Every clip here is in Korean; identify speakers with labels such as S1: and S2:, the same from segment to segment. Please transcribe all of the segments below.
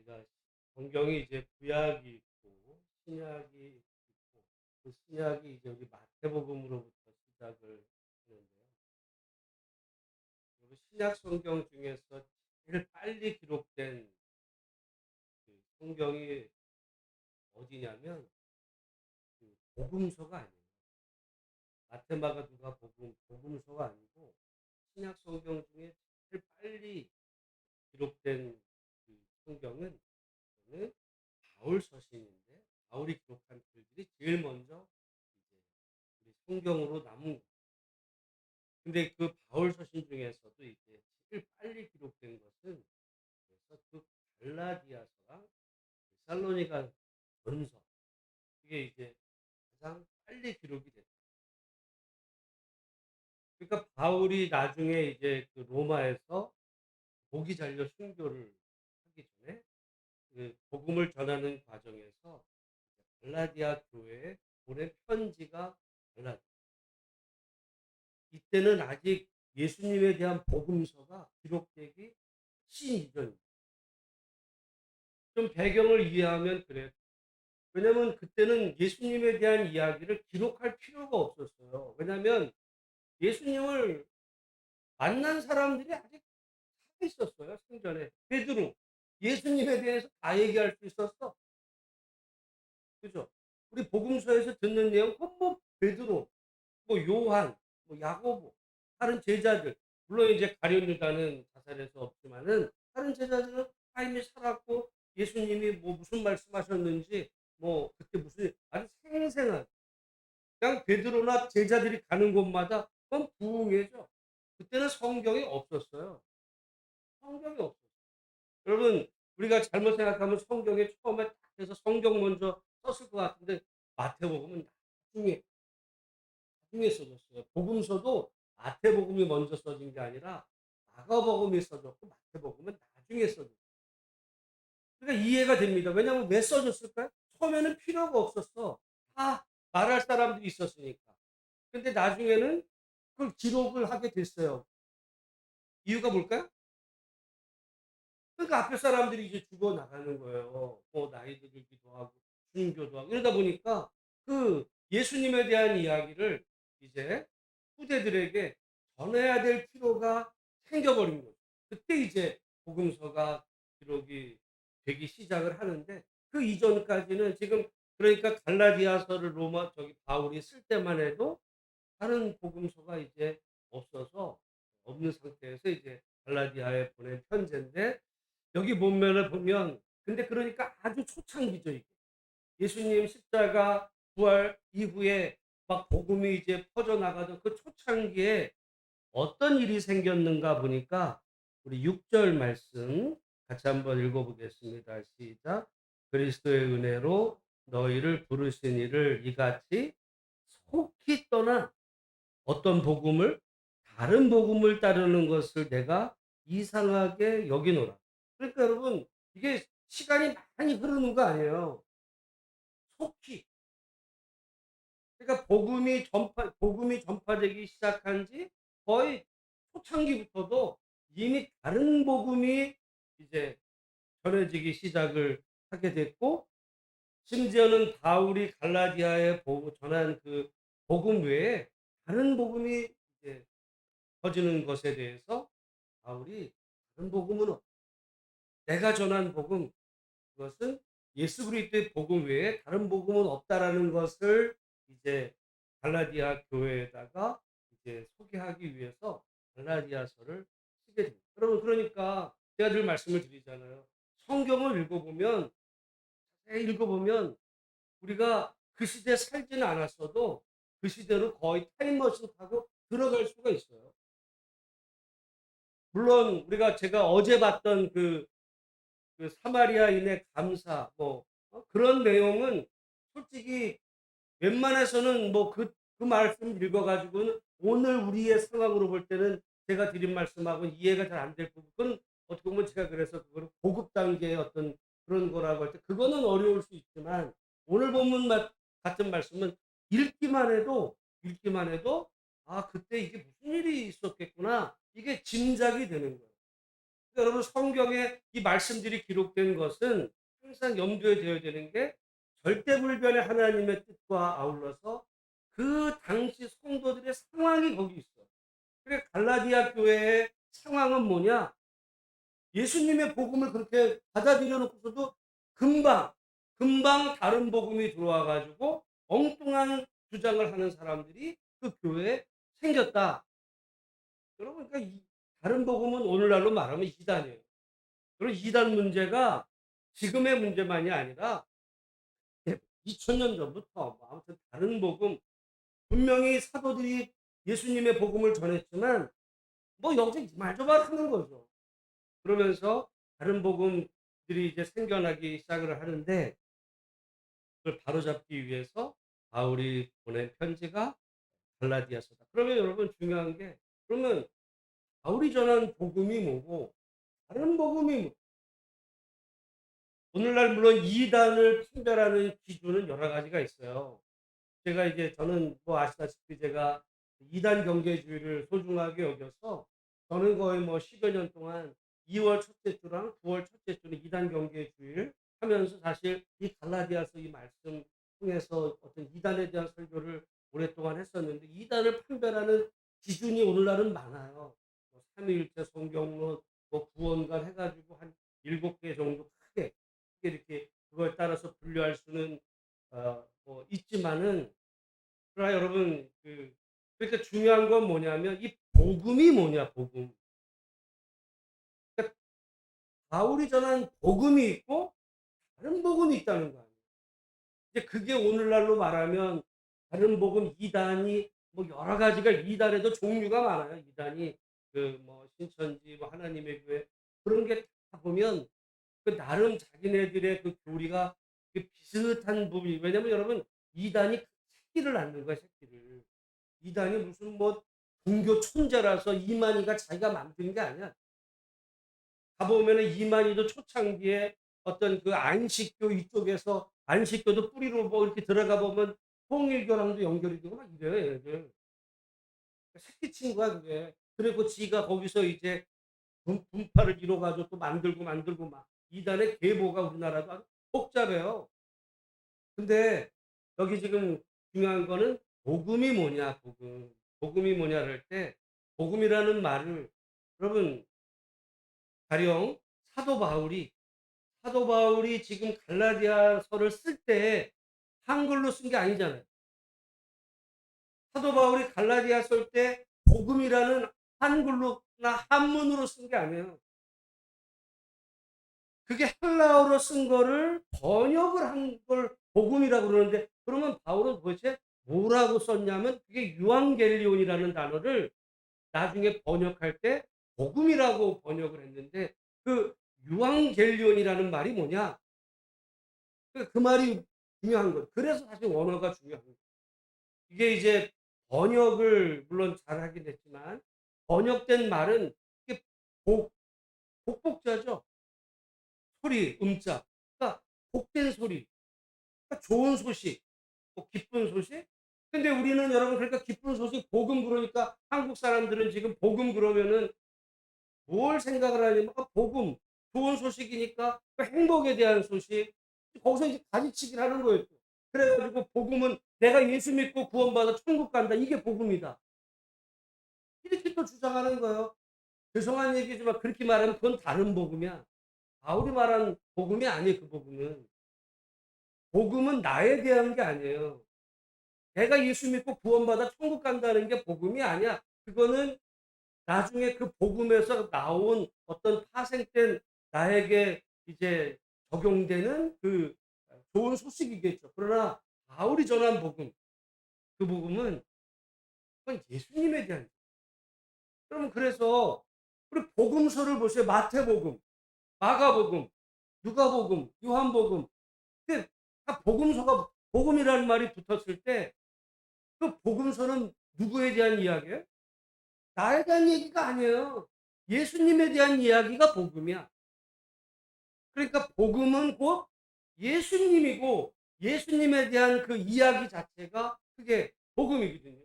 S1: 우리가 성경이 이제 구약이 있고 신약이 있고 그 신약이 이제 우리 마태복음으로부터 시작을 하는데요. 그리고 신약 성경 중에서 제일 빨리 기록된 그 성경이 어디냐면 그 복음서가 아니에요. 마태, 마가, 누가 복음서가 아니고 신약 성경 중에 제일 빨리 기록된 그 성경은 저는 바울 서신인데 바울이 기록한 글들이 제일 먼저 이제 우리 성경으로 남은 거. 근데 그 바울 서신 중에서도 이제 제일 빨리 기록된 것은 그래서 그 갈라디아서랑 살로니가 전서 이게 이제 가장 빨리 기록이 됐어요. 그러니까 바울이 나중에 이제 그 로마에서 목이 잘려 순교를 하기 전에 그 복음을 전하는 과정에서 갈라디아 교회에 보낸 편지가 갈라디아. 이때는 아직 예수님에 대한 복음서가 기록되기 훨씬 이전입니다. 좀 배경을 이해하면 그래요. 왜냐면 그때는 예수님에 대한 이야기를 기록할 필요가 없었어요. 왜냐면 예수님을 만난 사람들이 아직 살아 있었어요, 생전에. 베드로, 예수님에 대해서 다 얘기할 수 있었어. 그죠? 우리 복음서에서 듣는 내용, 그건 뭐 베드로, 뭐 요한, 뭐 야고보, 다른 제자들, 물론 이제 가룟 유다는 자살해서 없지만은 다른 제자들은 다 이미 살았고 예수님이 뭐 무슨 말씀하셨는지 뭐 그때 무슨 아주 생생한 그냥 베드로나 제자들이 가는 곳마다 그건 부흥회죠. 그때는 성경이 없었어요. 성경이 없었어요. 여러분 우리가 잘못 생각하면 성경에 처음에 딱 해서 성경 먼저 썼을 것 같은데 마태복음은 나중에 써졌어요. 복음서도 마태복음이 먼저 써진 게 아니라 마가복음이 써졌고 마태복음은 나중에 써졌어요. 그러니까 이해가 됩니다. 왜냐하면 왜 써졌을까요? 처음에는 필요가 없었어. 다 말할 사람들이 있었으니까. 근데 나중에는 그걸 기록을 하게 됐어요. 이유가 뭘까요? 그러니까 앞에 사람들이 이제 죽어 나가는 거예요. 뭐 나이도 들기도 하고 순교도 하고 이러다 보니까 그 예수님에 대한 이야기를 이제 후대들에게 전해야 될 필요가 생겨버린 거죠. 그때 이제 복음서가 기록이 되기 시작을 하는데 그 이전까지는 지금 그러니까 갈라디아서를 로마 저기 바울이 쓸 때만 해도 다른 복음서가 이제 없어서 없는 상태에서 이제 갈라디아에 보낸 편지인데 여기 본면을 보면 근데 그러니까 아주 초창기죠 이게. 예수님 십자가 부활 이후에 막 복음이 이제 퍼져나가던 그 초창기에 어떤 일이 생겼는가 보니까 우리 6절 말씀 같이 한번 읽어보겠습니다. 시작. 그리스도의 은혜로 너희를 부르신 이를 이같이 속히 떠나 어떤 복음을 다른 복음을 따르는 것을 내가 이상하게 여기노라. 그러니까 여러분 이게 시간이 많이 흐르는 거 아니에요. 속히. 그러니까 복음이 전파되기 시작한 지 거의 초창기부터도 이미 다른 복음이 이제 전해지기 시작을 하게 됐고 심지어는 바울이 갈라디아에 전한 그 복음 외에 다른 복음이 이제 퍼지는 것에 대해서 바울이 다른 복음은 내가 전한 복음 그것은 예수 그리스도의 복음 외에 다른 복음은 없다라는 것을 이제 갈라디아 교회에다가 이제 소개하기 위해서 갈라디아서를 쓰게 됩니다. 여러분 그러니까 제가 늘 말씀을 드리잖아요. 성경을 읽어보면 우리가 그 시대에 살지는 않았어도 그 시대로 거의 타임머신 타고 들어갈 수가 있어요. 물론 우리가 제가 어제 봤던 그 사마리아인의 감사 그런 내용은 솔직히 웬만해서는 뭐 그 말씀 읽어가지고는 오늘 우리의 상황으로 볼 때는 제가 드린 말씀하고 이해가 잘 안 될 부분 그건 어떻게 보면 제가 그래서 그거를 고급 단계의 어떤 그런 거라고 할 때 그거는 어려울 수 있지만 오늘 본문 같은 말씀은 읽기만 해도 아 그때 이게 무슨 일이 있었겠구나 이게 짐작이 되는 거예요. 여러분 성경에 이 말씀들이 기록된 것은 항상 염두에 둬야 되는 게 절대불변의 하나님의 뜻과 아울러서 그 당시 성도들의 상황이 거기 있어. 그래 갈라디아 교회의 상황은 뭐냐? 예수님의 복음을 그렇게 받아들여 놓고서도 금방 다른 복음이 들어와 가지고 엉뚱한 주장을 하는 사람들이 그 교회에 생겼다. 여러분 그러니까 이 다른 복음은 오늘날로 말하면 이단이에요. 그리고 이단 문제가 지금의 문제만이 아니라 2000년 전부터 뭐 아무튼 다른 복음 분명히 사도들이 예수님의 복음을 전했지만 뭐 여기서 말조말 하는 거죠. 그러면서 다른 복음들이 이제 생겨나기 시작을 하는데 그걸 바로잡기 위해서 바울이 보낸 편지가 갈라디아서다. 그러면 여러분 중요한 게 그러면 바울이 전한 복음이 뭐고 다른 복음이 뭐 오늘날 물론 이단을 판별하는 기준은 여러 가지가 있어요. 제가 이제 저는 뭐 아시다시피 제가 이단 경계주의를 소중하게 여겨서 저는 거의 뭐 10여 년 동안 2월 첫째 주랑 9월 첫째 주는 이단 경계주의를 하면서 사실 이 갈라디아서 이 말씀 통해서 어떤 이단에 대한 설교를 오랫동안 했었는데 이단을 판별하는 기준이 오늘날은 많아요. 뭐 삼위일체 성경론, 뭐 구원관 해가지고 한 7개 정도 크게 이렇게 그걸 따라서 분류할 수는 뭐 있지만은 그러나 여러분 그러니까 중요한 건 뭐냐면 이 복음이 뭐냐 복음. 그러니까 바울이 전한 복음이 있고 다른 복음이 있다는 거 아니에요. 이제 그게 오늘날로 말하면 다른 복음 이단이 뭐 여러 가지가 이단에도 종류가 많아요. 이단이 그 뭐 신천지 뭐 하나님의 교회 그런 게 다 보면 그 나름 자기네들의 그 교리가 그 비슷한 부분이 왜냐면 여러분 이단이 새끼를 낳는 거야 새끼를. 이단이 무슨 뭐 종교 천재라서 이만희가 자기가 만든 게 아니야. 가보면은 이만희도 초창기에 어떤 그 안식교 이쪽에서 안식교도 뿌리로 뭐 이렇게 들어가 보면 통일교랑도 연결이 되고 막 이래요 얘네들. 새끼 친구야 그게. 그리고 지가 거기서 이제 분파를 이뤄가지고 또 만들고 막 이단의 계보가 우리나라도 아주 복잡해요. 근데 여기 지금 중요한 거는 복음이 뭐냐, 복음. 복음이 뭐냐 할 때 복음이라는 말을 여러분 가령 사도 바울이 지금 갈라디아서를 쓸 때 한글로 쓴 게 아니잖아요. 사도 바울이 갈라디아 쓸 때 복음이라는 한글로나 한문으로 쓴 게 아니에요. 그게 헬라어로 쓴 거를 번역을 한 걸 복음이라고 그러는데 그러면 바울은 도대체 뭐라고 썼냐면 그게 유앙겔리온이라는 단어를 나중에 번역할 때 복음이라고 번역을 했는데 그 유앙겔리온이라는 말이 뭐냐? 그 말이 중요한 거예요. 그래서 사실 원어가 중요한 거예요. 이게 이제 번역을 물론 잘하긴 했지만 번역된 말은 이게 복 복복자죠. 소리, 음자. 그러니까 복된 소리. 그러니까 좋은 소식, 뭐 기쁜 소식. 근데 우리는 여러분 그러니까 기쁜 소식, 복음 그러니까 한국 사람들은 지금 복음 그러면은 뭘 생각을 하냐면 복음, 좋은 소식이니까 그 행복에 대한 소식. 거기서 이제 가지치기를 하는 거예요. 그래 가지고 복음은 내가 예수 믿고 구원받아 천국 간다. 이게 복음이다. 이렇게 또 주장하는 거예요. 죄송한 얘기지만 그렇게 말하면 그건 다른 복음이야. 바울이 말한 복음이 아니에요, 그 복음은. 복음은 나에 대한 게 아니에요. 내가 예수 믿고 구원받아 천국 간다는 게 복음이 아니야. 그거는 나중에 그 복음에서 나온 어떤 파생된 나에게 이제 적용되는 그 좋은 소식이겠죠. 그러나 바울이 전한 복음, 그 복음은 그건 예수님에 대한. 그러면 그래서 우리 복음서를 보세요. 마태복음, 마가복음, 누가복음, 요한복음. 근데 다 복음서가 복음이라는 말이 붙었을 때 그 복음서는 누구에 대한 이야기예요? 나에 대한 얘기가 아니에요. 예수님에 대한 이야기가 복음이야. 그러니까 복음은 곧 예수님이고 예수님에 대한 그 이야기 자체가 그게 복음이거든요.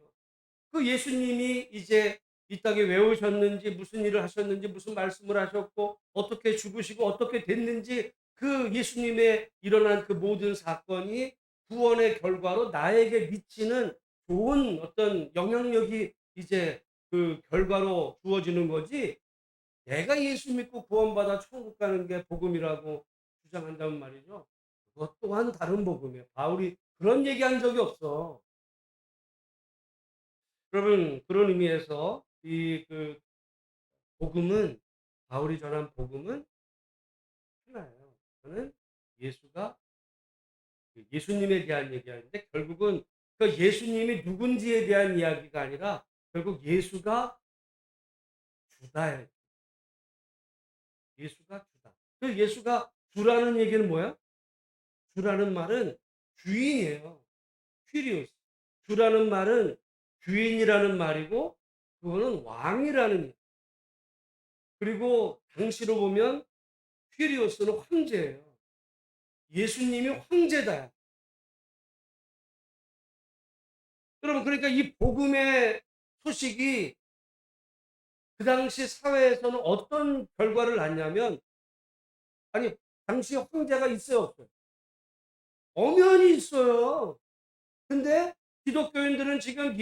S1: 그 예수님이 이제 이 땅에 왜 오셨는지, 무슨 일을 하셨는지, 무슨 말씀을 하셨고, 어떻게 죽으시고, 어떻게 됐는지, 그 예수님의 일어난 그 모든 사건이 구원의 결과로 나에게 미치는 좋은 어떤 영향력이 이제 그 결과로 주어지는 거지, 내가 예수 믿고 구원받아 천국 가는 게 복음이라고 주장한다면 말이죠. 그것 또한 다른 복음이에요. 바울이 그런 얘기한 적이 없어. 여러분, 그런 의미에서 이 그 복음은, 바울이 전한 복음은 하나예요. 저는 예수가, 예수님에 대한 얘기하는데, 결국은 그 예수님이 누군지에 대한 이야기가 아니라 결국 예수가 주다예요. 예수가 주다. 그 예수가 주라는 얘기는 뭐야? 주라는 말은 주인이에요. 퀴리오스. 주라는 말은 주인이라는 말이고, 그거는 왕이라는, 그리고 당시로 보면 퀴리오스는 황제예요. 예수님이 황제다. 여러분, 그러니까 이 복음의 소식이 그 당시 사회에서는 어떤 결과를 낳냐면, 아니, 당시 황제가 있어요, 없어요? 엄연히 있어요. 근데 기독교인들은 지금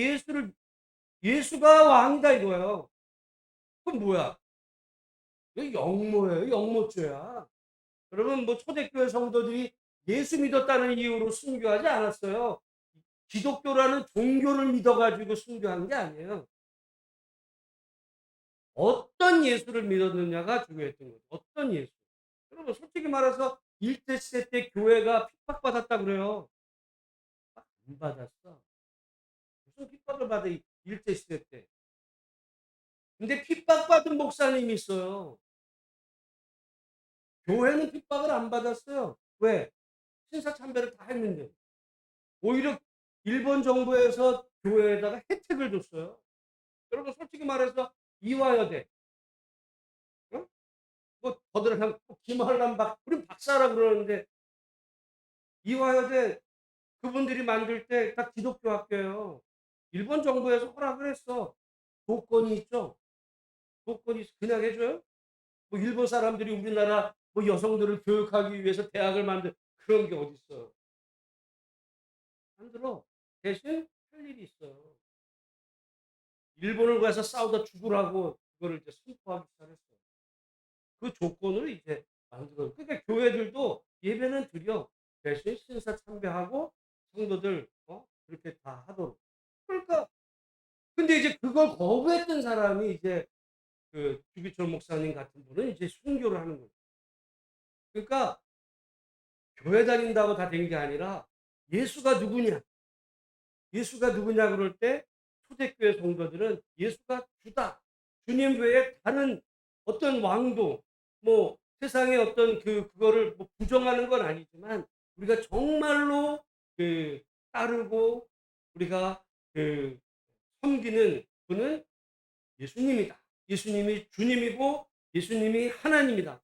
S1: 예수가 왕이다 이거예요. 그럼 뭐야? 이거 영모예요. 영모죄야. 여러분, 뭐 초대교회 성도들이 예수 믿었다는 이유로 순교하지 않았어요. 기독교라는 종교를 믿어가지고 순교한 게 아니에요. 어떤 예수를 믿었느냐가 중요했던 거죠. 어떤 예수. 여러분, 솔직히 말해서 일제 시대 때 교회가 핍박받았다 그래요. 안 받았어. 무슨 핍박을 받아, 일제 시대 때. 근데 핍박받은 목사님이 있어요. 교회는 핍박을 안 받았어요. 왜? 신사참배를 다 했는데. 오히려 일본 정부에서 교회에다가 혜택을 줬어요. 여러분, 솔직히 말해서 이화여대, 어? 뭐 거들한 김한란 우리 박사라 그러는데, 이화여대 그분들이 만들 때 다 기독교 학교예요. 일본 정부에서 허락을 했어. 조건이 있죠. 조건이 그냥 해줘요? 뭐 일본 사람들이 우리나라 뭐 여성들을 교육하기 위해서 대학을 만든 그런 게 어딨어요. 만들어. 대신 할 일이 있어요. 일본을 가서 싸우다 죽으라고 그거를 이제 선포하기 시작했어요. 그 조건을 이제 만들어요. 그러니까 교회들도 예배는 드려. 대신 신사 참배하고 성도들 그렇게 다 하도록. 그러니까 근데 이제 그걸 거부했던 사람이 이제 그 주기철 목사님 같은 분은 이제 순교를 하는 거예요. 그러니까 교회 다닌다고 다 된 게 아니라 예수가 누구냐? 예수가 누구냐 그럴 때 초대교회 성도들은 예수가 주다. 주님 외에 다른 어떤 왕도, 뭐 세상의 어떤 그거를 뭐 부정하는 건 아니지만, 우리가 정말로 그 따르고 우리가 그 섬기는 분은 예수님이다. 예수님이 주님이고 예수님이 하나님이다.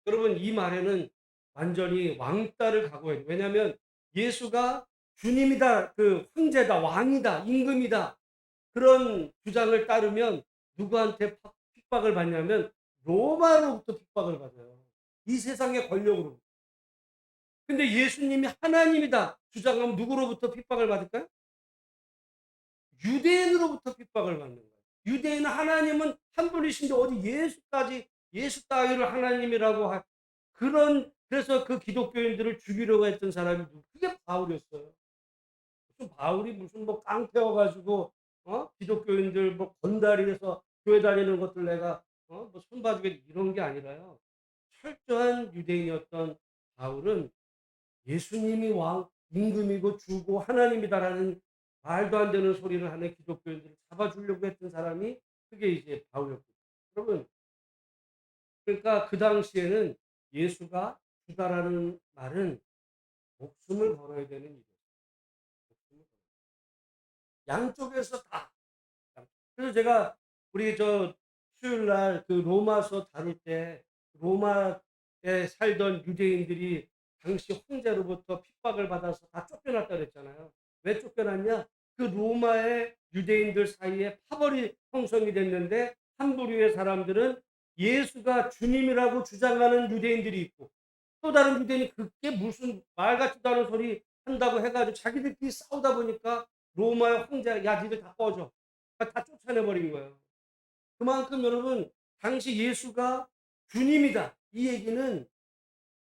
S1: 여러분, 이 말에는 완전히 왕따를 각오해야 돼요. 왜냐하면 예수가 주님이다, 그 황제다, 왕이다, 임금이다, 그런 주장을 따르면 누구한테 핍박을 받냐면 로마로부터 핍박을 받아요. 이 세상의 권력으로. 근데 예수님이 하나님이다 주장하면 누구로부터 핍박을 받을까요? 유대인으로부터 핍박을 받는 거예요. 유대인 하나님은 한 분이신데 어디 예수 따위를 하나님이라고 그런, 그래서 그 기독교인들을 죽이려고 했던 사람이 그게 바울이었어요. 무슨 바울이 무슨 뭐 깡패여 가지고 기독교인들 뭐 건달이 해서 교회 다니는 것들 내가 뭐 손봐주겠 이런 게 아니라요. 철저한 유대인이었던 바울은 예수님이 왕, 임금이고 주고 하나님이다라는 말도 안 되는 소리를 하는 기독교인들을 잡아주려고 했던 사람이 그게 이제 바울이었거든요. 여러분, 그러니까 그 당시에는 예수가 주다라는 말은 목숨을 걸어야 되는 일이에요. 목숨을 양쪽에서 다. 그래서 제가 우리 수요일 날 그 로마서 다룰 때 로마에 살던 유대인들이 당시 황제로부터 핍박을 받아서 다 쫓겨났다 그랬잖아요. 왜 쫓겨났냐? 그 로마의 유대인들 사이에 파벌이 형성이 됐는데 한 부류의 사람들은 예수가 주님이라고 주장하는 유대인들이 있고 또 다른 유대인이 그게 무슨 말 같지도 않은 소리 한다고 해 가지고 자기들끼리 싸우다 보니까 로마의 황제가 "야 니들 다 꺼져." 다 쫓아내 버린 거예요. 그만큼 여러분 당시 예수가 주님이다 이 얘기는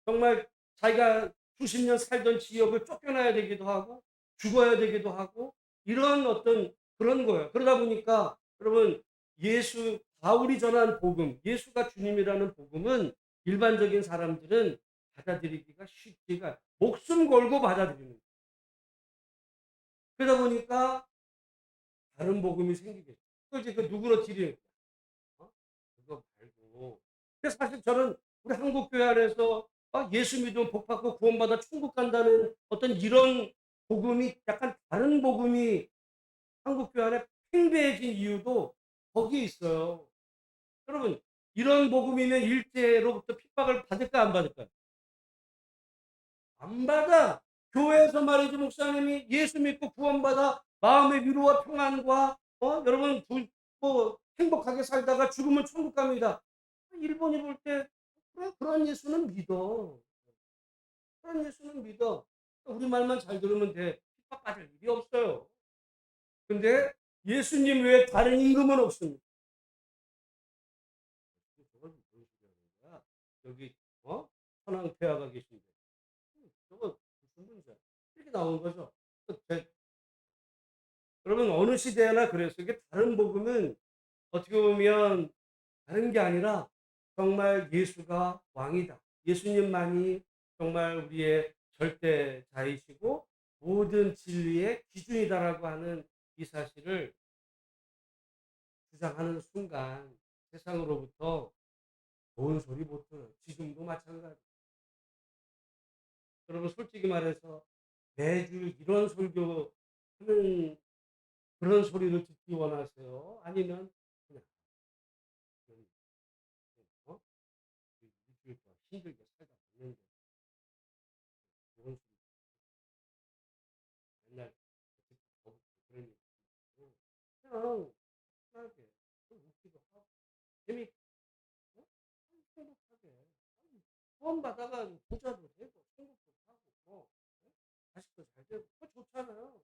S1: 정말 자기가 수십 년 살던 지역을 쫓겨나야 되기도 하고 죽어야 되기도 하고 이런 어떤 그런 거예요. 그러다 보니까 여러분 예수 바울이 전한 복음, 예수가 주님이라는 복음은 일반적인 사람들은 받아들이기가 쉽지가 목숨 걸고 받아들이는 거예요. 그러다 보니까 다른 복음이 생기겠죠. 또 이제 그 누구로 들이는 어? 그거 말고. 근데 사실 저는 우리 한국 교회 안에서 예수 믿으면 복 받고 구원받아 천국 간다는 어떤 이런 복음이 약간 다른 복음이 한국 교회 안에 팽배해진 이유도 거기에 있어요. 여러분 이런 복음이면 일제로부터 핍박을 받을까 안 받을까요? 안 받아. 교회에서 말이죠. 목사님이 예수 믿고 구원받아 마음의 위로와 평안과 여러분 뭐 행복하게 살다가 죽으면 천국 갑니다. 일본이 볼 때 그런 예수는 믿어. 그런 예수는 믿어. 우리 말만 잘 들으면 돼. 핍박받을 일이 없어요. 근데 예수님 외에 다른 임금은 없습니다. 저걸 무슨 소리 하는 거야? 여기 천황폐하가 계신데 저거 무슨 문제야? 이렇게 나온 거죠. 여러분 어느 시대나 그랬어요. 이게 다른 복음은 어떻게 보면 다른 게 아니라 정말 예수가 왕이다. 예수님만이 정말 우리의 절대자이시고 모든 진리의 기준이다라고 하는 이 사실을 주장하는 순간 세상으로부터 좋은 소리 못 들어요. 지금도 마찬가지. 여러분 솔직히 말해서 매주 이런 설교하는 그런 소리를 듣기 원하세요? 아니면 그냥 어? 일주일 동안 힘들게 살다 보는데 그런 소리 맨날 그런 얘기 듣고 그냥 편하게 좀 웃기도 하고 재밌게 행복하게 구원받아가 부자도 되고 천국도 가고 뭐 자식도 잘 되고 그거 좋잖아요.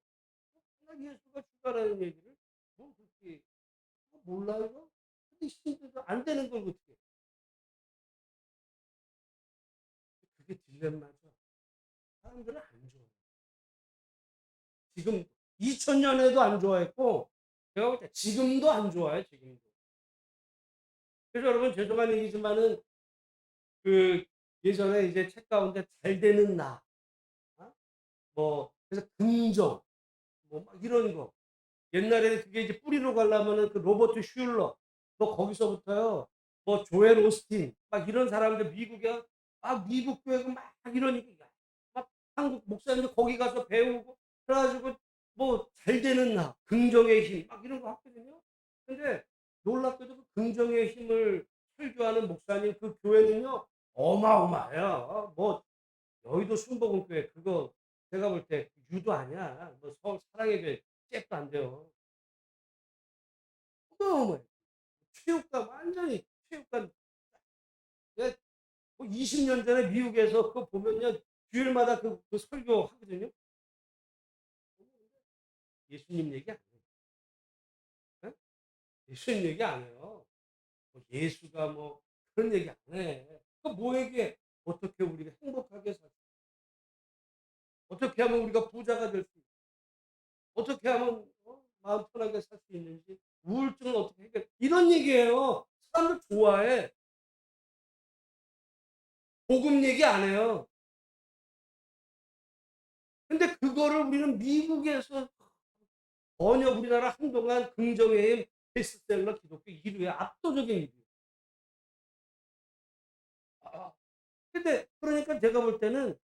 S1: 그냥 예수가 주가라는 얘기를 뭐 그렇게 몰라 이거? 근데 신들도 안 되는 걸 어떻게 그게 딜레마죠. 사람들은 안 좋아해. 지금 2000년에도 안 좋아했고 제가 볼 때 지금도 안 좋아해 지금도. 그래서 여러분 죄송한 얘기지만은 그 예전에 이제 책 가운데 잘 되는 나, 뭐 그래서 긍정, 뭐 막 이런 거. 옛날에는 그게 이제 뿌리로 가려면은 그 로버트 슐러, 뭐 거기서부터요, 뭐 조엘 오스틴, 막 이런 사람들 미국에 미국 교회가 막 이러니까 막 한국 목사님들 거기 가서 배우고 그래가지고 뭐 잘 되는 나, 긍정의 힘, 막 이런 거 하거든요. 근데 놀랍게도 그 긍정의 힘을 설교하는 목사님 그 교회는요 어마어마해요. 뭐 여의도 순복음교회 그거 제가 볼 때 유도 아니야. 뭐 서울 사랑의 교회 잽도 안 돼요. 어마어마해. 체육관 완전히 체육관 내가 뭐 20년 전에 미국에서 그거 보면요 주일마다 그 설교 하거든요. 예수님 얘기 안 해요. 예? 예수님 얘기 안 해요. 뭐 예수가 뭐 그런 얘기 안 해. 그뭐 얘기해? 어떻게 우리가 행복하게 살 수, 어떻게 하면 우리가 부자가 될 수, 어떻게 하면 마음 편하게 살 수 있는지, 우울증을 어떻게 해결, 이런 얘기예요. 사람들 좋아해. 복음 얘기 안 해요. 근데 그거를 우리는 미국에서 전혀 우리나라 한동안 긍정의 힘 베스트셀러 기독교 1위에 압도적인 1위. 아, 근데 그러니까 제가 볼 때는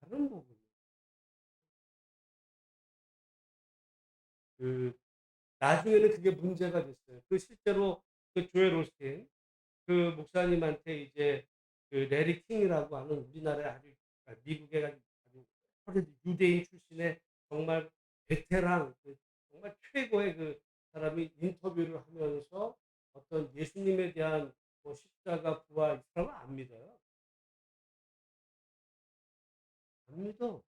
S1: 다른 부분, 그 나중에는 그게 문제가 됐어요. 그 실제로 그 조엘 오스틴 그 목사님한테 이제 그 레리 킹이라고 하는 우리나라의 아주 미국의 아주 유대인 출신의 정말 베테랑 정말 최고의 그 사람이 인터뷰를 하면서 어떤 예수님에 대한 뭐 십자가 부활 이 사람은 안 믿어요. 안 믿어.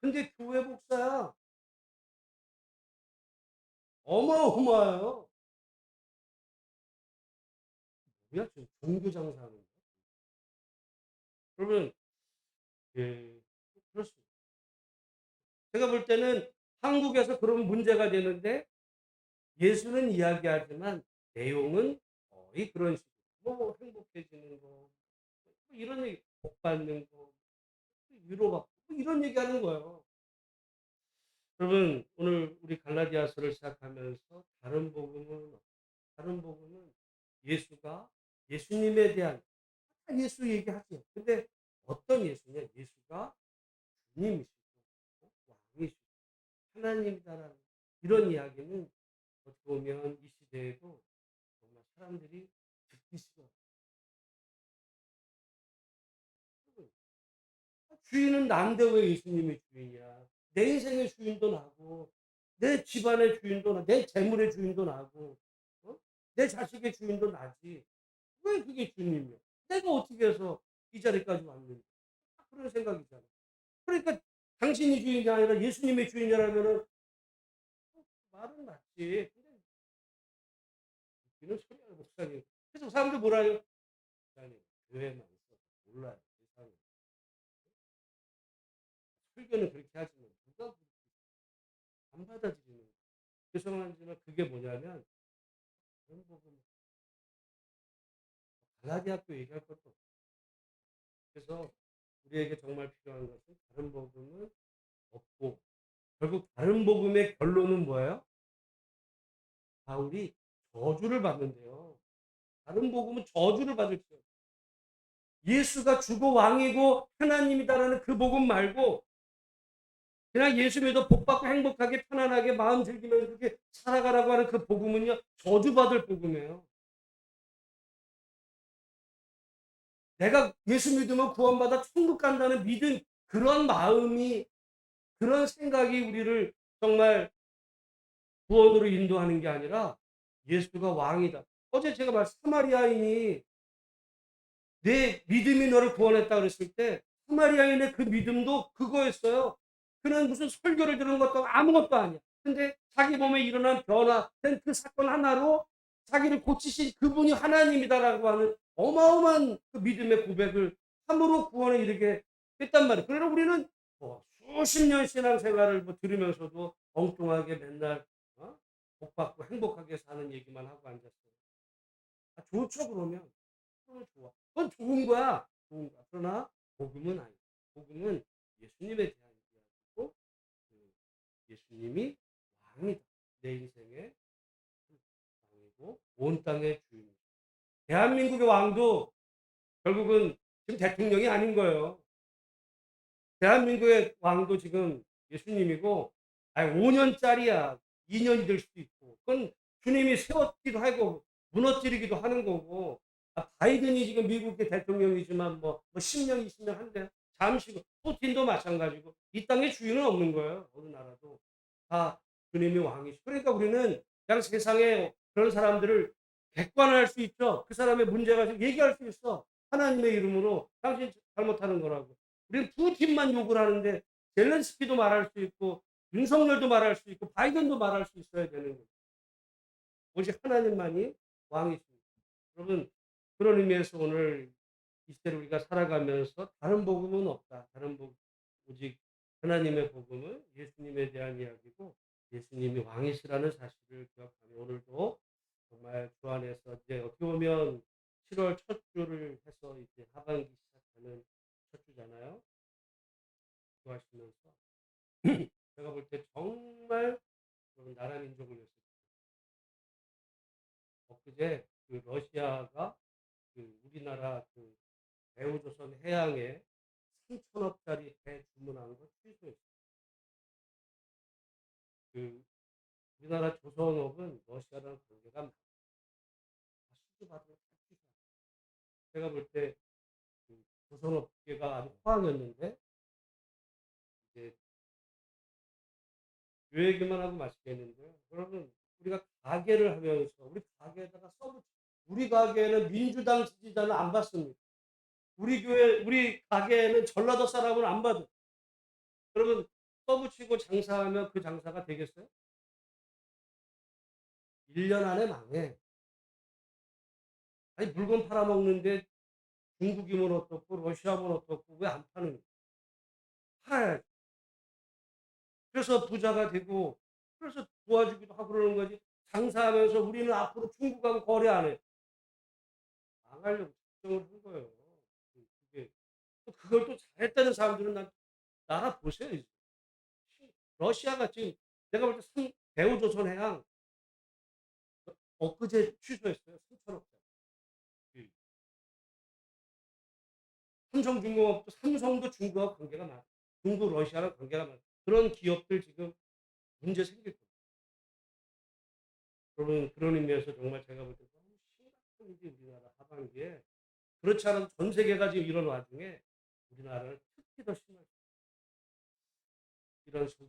S1: 근데 교회 목사야. 어마어마해요. 뭐야 지금 종교 장사하는 거야. 그러면 예, 그럴 수 제가 볼 때는 한국에서 그런 문제가 되는데 예수는 이야기하지만 내용은 거의 그런 식으로 뭐 행복해지는 거, 뭐 이런 얘기, 복 받는 거, 위로받고 뭐 이런 얘기하는 거예요. 여러분 오늘 우리 갈라디아서를 시작하면서 다른 복음은 예수가 예수님에 대한 예수 얘기하죠. 근데 어떤 예수냐? 예수가 주님이시고 왕이시고 하나님이다라는 이런 이야기는 어떻게 보면 이 시대에도 정말 사람들이 듣기 싫어. 주인은 난데 왜 예수님이 주인이야? 내 인생의 주인도 나고, 내 집안의 주인도 나, 내 재물의 주인도 나고, 어? 내 자식의 주인도 나지. 왜 그게 주님이야? 내가 어떻게 해서 이 자리까지 왔는지. 그런 생각이잖아. 그러니까 당신이 주인이 아니라 예수님의 주인이라면은 말은 맞지. 근데 이런 소리야, 목사님. 그래서 사람들 뭐라 해요? 목사님, 교회만 있어서 몰라요. 세상에. 설교는 그렇게 하지만 누가 안 받아들이는 거예요. 죄송하지만 그게 뭐냐면 그런 부분 갈라디 학교 얘기할 것도 없어요. 그래서 우리에게 정말 필요한 것은 다른 복음은 없고 결국 다른 복음의 결론은 뭐예요? 바울이 저주를 받는데요. 다른 복음은 저주를 받을 수 없어요. 예수가 주고 왕이고 하나님이다라는 그 복음 말고 그냥 예수 믿어 복 받고 행복하게 편안하게 마음 즐기면서 그렇게 살아가라고 하는 그 복음은요. 저주받을 복음이에요. 내가 예수 믿으면 구원받아 천국 간다는 믿음 그런 마음이 그런 생각이 우리를 정말 구원으로 인도하는 게 아니라 예수가 왕이다. 어제 제가 말 사마리아인이 내 믿음이 너를 구원했다 그랬을 때 사마리아인의 그 믿음도 그거였어요. 그는 무슨 설교를 들은 것도 아무것도 아니야. 근데 자기 몸에 일어난 변화된 그 사건 하나로 자기를 고치신 그분이 하나님이다라고 하는 어마어마한 그 믿음의 고백을 함으로 구원에 이르게 했단 말이에요. 그러나 우리는 뭐 수십 년 신앙생활을 뭐 들으면서도 엉뚱하게 맨날 복 받고 행복하게 사는 얘기만 하고 앉았어요. 아, 좋죠 그러면. 좋아. 그건 좋은 거야. 좋은 거야. 그러나 복음은 아니야. 복음은 예수님에 대한 이야기고 그 예수님이 왕이다. 내 인생의 왕이고 온 땅의 주인. 대한민국의 왕도 결국은 지금 대통령이 아닌 거예요. 대한민국의 왕도 지금 예수님이고 아니 5년짜리야. 2년이 될 수도 있고 그건 주님이 세웠기도 하고 무너뜨리기도 하는 거고 바이든이 지금 미국의 대통령이지만 뭐 10년, 20년 한대 잠시 푸틴도 마찬가지고 이 땅에 주인은 없는 거예요. 어느 나라도 다 주님이 왕이시고 그러니까 우리는 그냥 세상에 그런 사람들을 객관화할 수 있죠. 그 사람의 문제가 얘기할 수 있어. 하나님의 이름으로 당신 잘못하는 거라고. 우리는 푸틴만 욕을 하는데 젤렌스키도 말할 수 있고 윤석열도 말할 수 있고 바이든도 말할 수 있어야 되는 거예요. 오직 하나님만이 왕이십니다. 여러분 그런 의미에서 오늘 이 시대를 우리가 살아가면서 다른 복음은 없다. 다른 복음 오직 하나님의 복음은 예수님에 대한 이야기고 예수님이 왕이시라는 사실을 기억하며 오늘도 정말 주 안에서 이제 어떻게 보면 7월 첫 주를 해서 이제 하반기 시작하는 첫 주잖아요. 기도하시면서 제가 볼 때 정말 나라 민족을 위해서 엊그제 그 러시아가 그 우리나라 그 대우조선 해양에 3천억짜리 배 주문한 거 취소했어요. 그 우리나라 조선업은 러시아랑 관계가 수주받으면 다 취소. 제가 볼 때 그 조선업계가 아주 호황이었는데 이제 요 얘기만 하고 마치겠는데요. 여러분 우리가 가게를 하면서 우리 가게에다가 우리 가게에는 민주당 지지자는 안 받습니다. 우리 가게에는 전라도 사람은 안 받아요. 여러분 써붙이고 장사하면 그 장사가 되겠어요? 1년 안에 망해. 아니 물건 팔아먹는데 중국이면 어떻고 러시아면 어떻고 왜 안 파는 거야. 팔아야지. 그래서 부자가 되고 그래서 도와주기도 하고 그러는 거지. 장사하면서 우리는 앞으로 중국하고 거래 안 해. 망하려고 작정을 한 거예요. 그게 또 그걸 또 잘했다는 사람들은 나라 보세요. 이제. 러시아가 지금 내가 볼 때 대우조선해양 엊그제 취소했어요. 3천억짜리. 삼성도 중국하고 관계가 많아. 중국, 러시아랑 관계가 많아. 그런 기업들 지금 문제 생길 거예요. 그런 의미에서 정말 제가 볼 때 너무 심각한 일이 우리나라 하반기에 그렇지 않아도 전 세계가 지금 이런 와중에 우리나라는 특히 더 심하게 이런 소개